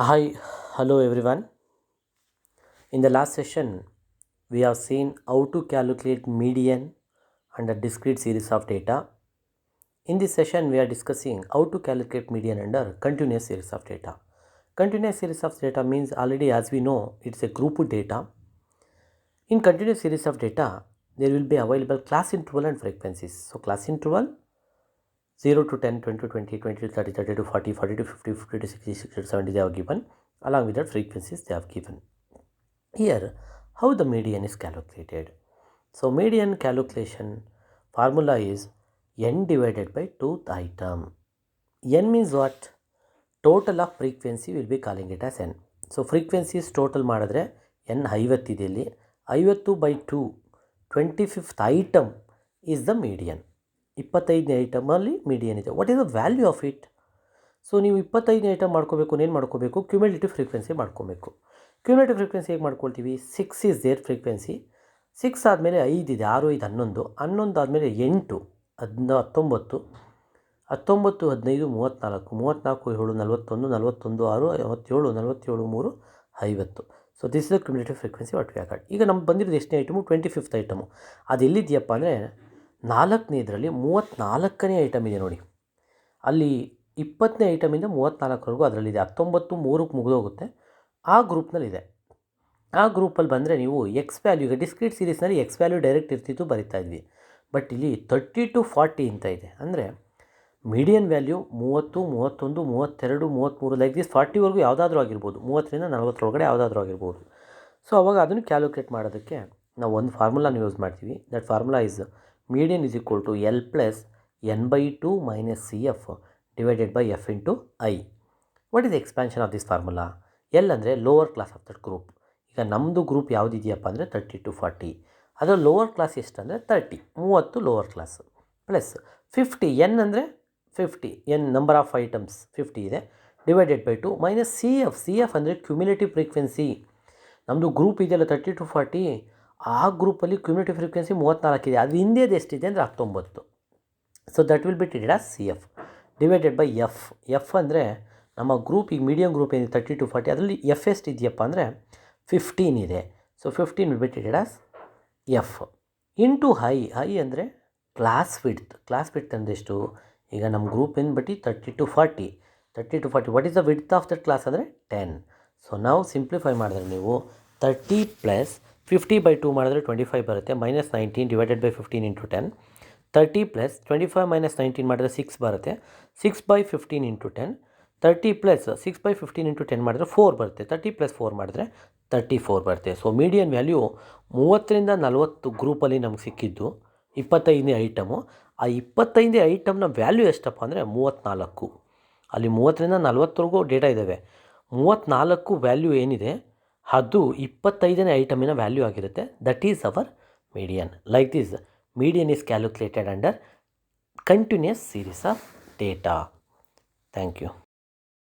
Hi, hello everyone. In the last session, we have seen how to calculate median under discrete series of data. In this session, we are discussing how to calculate median under continuous series of data. Continuous series of data means already as we know, it's a group data. In continuous series of data, there will be available class interval and frequencies. So class interval 0 to 10, 20 to 20, 20 to 30, 30 to 40, 40 to 50, 50 to 60, 60 to 70 they have given. Along with that frequencies they have given. Here, how the median is calculated. So median calculation formula is n divided by tooth item. N means what? Total of frequency will be calling it as n. So frequencies total ಮಾಡಿದ್ರೆ n 50 ಇದೆ ಇಲ್ಲಿ 50 by 2 25th item is the median. 25ನೇ ಐಟಮಲ್ಲಿ median ಇದೆ. What is the value of it? So ನೀವು 25ನೇ item ಮಾಡ್ಕೋಬೇಕು, ಏನು ಮಾಡ್ಕೋಬೇಕು? ಕ್ಯುಮ್ಯುಲೇಟಿವ್ ಫ್ರೀಕ್ವೆನ್ಸಿ ಮಾಡ್ಕೋಬೇಕು. ಕ್ಯುಮ್ಯುಲೇಟಿವ್ ಫ್ರೀಕ್ವೆನ್ಸಿ ಹೇಗೆ ಮಾಡ್ಕೊಳ್ತೀವಿ? 6 ಈಸ್ ದೇರ್ ಫ್ರೀಕ್ವೆನ್ಸಿ. 6 ಆದಮೇಲೆ 5 ಇದೆ, 6 5 11, 11 ಆದಮೇಲೆ 8 19 19 15 34 34 7 41 41 6 47 47 3 50. So this is the cumulative frequency what we are got. ಈಗ ನಮ್ಗೆ ಬಂದಿರೋದು ಎಷ್ಟನೇ ಐಟಮು? 25th item. ಅದು ಎಲ್ಲಿದೆಯಪ್ಪ ಅಂದರೆ 4ನೇ ಇದರಲ್ಲಿ 34ನೇ ಐಟಮ್ ಇದೆ ನೋಡಿ. ಅಲ್ಲಿ 20ನೇ ಐಟಮಿಂದ 34ವರೆಗೂ ಅದರಲ್ಲಿದೆ. 19 3ಕ್ಕೆ ಮುಗಿದೋಗುತ್ತೆ. ಆ ಗ್ರೂಪ್ನಲ್ಲಿದೆ. ಆ ಗ್ರೂಪಲ್ಲಿ ಬಂದರೆ ನೀವು ಎಕ್ಸ್ ವ್ಯಾಲ್ಯೂ, ಈಗ ಡಿಸ್ಕ್ರೀಟ್ ಸೀರೀಸ್ನಲ್ಲಿ ಎಕ್ಸ್ ವ್ಯಾಲ್ಯೂ ಡೈರೆಕ್ಟ್ ಇರ್ತಿತ್ತು, ಬರಿತಾ ಇದ್ವಿ. ಬಟ್ ಇಲ್ಲಿ 30 to 40 ಅಂತ ಇದೆ. ಅಂದರೆ ಮೀಡಿಯನ್ ವ್ಯಾಲ್ಯೂ 30 31 32 33 ಲೈಕ್ ದಿಸ್ 40ವರೆಗೂ ಯಾವುದಾದ್ರೂ ಆಗಿರ್ಬೋದು. 30ರಿಂದ 40ರೊಳಗಡೆ ಯಾವುದಾದ್ರೂ ಆಗಿರ್ಬೋದು. ಸೊ ಅವಾಗ ಅದನ್ನು ಕ್ಯಾಲ್ಕುಲೇಟ್ ಮಾಡೋದಕ್ಕೆ ನಾವು ಒಂದು ಫಾರ್ಮುಲಾನ ಯೂಸ್ ಮಾಡ್ತೀವಿ. That formula is median is equal to L plus n/2 minus CF divided by F into I. What is the expansion of this formula? L ಅಂದರೆ lower class of that group. ಈಗ ನಮ್ಮದು group ಯಾವುದಿದೆಯಪ್ಪ ಅಂದರೆ 30 to 40. ಅದರ lower class ಎಷ್ಟಂದರೆ 30 lower class plus 50 n ಅಂದರೆ 50 n number of items 50 ಇದೆ, divided by 2 minus CF ಅಂದರೆ ಕ್ಯುಮ್ಯುಲೇಟಿವ್ ಫ್ರೀಕ್ವೆನ್ಸಿ. ನಮ್ಮದು ಗ್ರೂಪ್ ಇದೆಯಲ್ಲ 30 to 40, ಆ ಗ್ರೂಪಲ್ಲಿ ಕ್ಯುಮ್ಯುಲೇಟಿವ್ ಫ್ರೀಕ್ವೆನ್ಸಿ 34 ಇದೆ. ಅದು ಹಿಂದೆದು ಎಷ್ಟಿದೆ ಅಂದರೆ 19. So that will be treated as CF divided by F ಅಂದರೆ ನಮ್ಮ ಗ್ರೂಪ್, ಈಗ ಮೀಡಿಯಮ್ ಗ್ರೂಪ್ ಏನಿದೆ 30 to 40, ಅದರಲ್ಲಿ F ಎಷ್ಟು ಇದೆಯಪ್ಪ ಅಂದರೆ 15 ಇದೆ. So 15 will be treated as F into I ಅಂದರೆ ಕ್ಲಾಸ್ ವಿಡ್ತ್ ಅಂದರೆ ಎಷ್ಟು? ಈಗ ನಮ್ಮ ಗ್ರೂಪ್ ಏನು ಬಟ್ಟಿ 30 to 40. What is the width of that class ಅಂದರೆ 10. ಸೊ ನಾವು ಸಿಂಪ್ಲಿಫೈ ಮಾಡಿದ್ರೆ ನೀವು 30 ಪ್ಲಸ್ 50/2 ಮಾಡಿದ್ರೆ 25 ಬರುತ್ತೆ, minus 19 divided by 15 into 10. 30 plus 25 minus 19 ಮಾಡಿದ್ರೆ 6 ಬರುತ್ತೆ, 6/15 ಇಂಟು 10. 30 ಪ್ಲಸ್ 6/15 ಇಂಟು 10 ಮಾಡಿದ್ರೆ 4 ಬರುತ್ತೆ, 30 ಪ್ಲಸ್ 4 ಮಾಡಿದ್ರೆ 34 ಬರುತ್ತೆ. ಸೊ ಮೀಡಿಯನ್ ವ್ಯಾಲ್ಯೂ 30ರಿಂದ 40 ಗ್ರೂಪಲ್ಲಿ ನಮ್ಗೆ ಸಿಕ್ಕಿದ್ದು 25ನೇ ಐಟಮು. ಆ 25ನೇ ಐಟಮ್ನ ವ್ಯಾಲ್ಯೂ ಎಷ್ಟಪ್ಪ ಅಂದರೆ 34. ಅಲ್ಲಿ 30ರಿಂದ 40ವರೆಗೂ ಡೇಟಾ ಇದ್ದಾವೆ. 34 ವ್ಯಾಲ್ಯೂ ಏನಿದೆ ಅದು 25ನೇ ಐಟಮಿನ ವ್ಯಾಲ್ಯೂ ಆಗಿರುತ್ತೆ. That is our median. Like this median is calculated under continuous series of data. Thank you.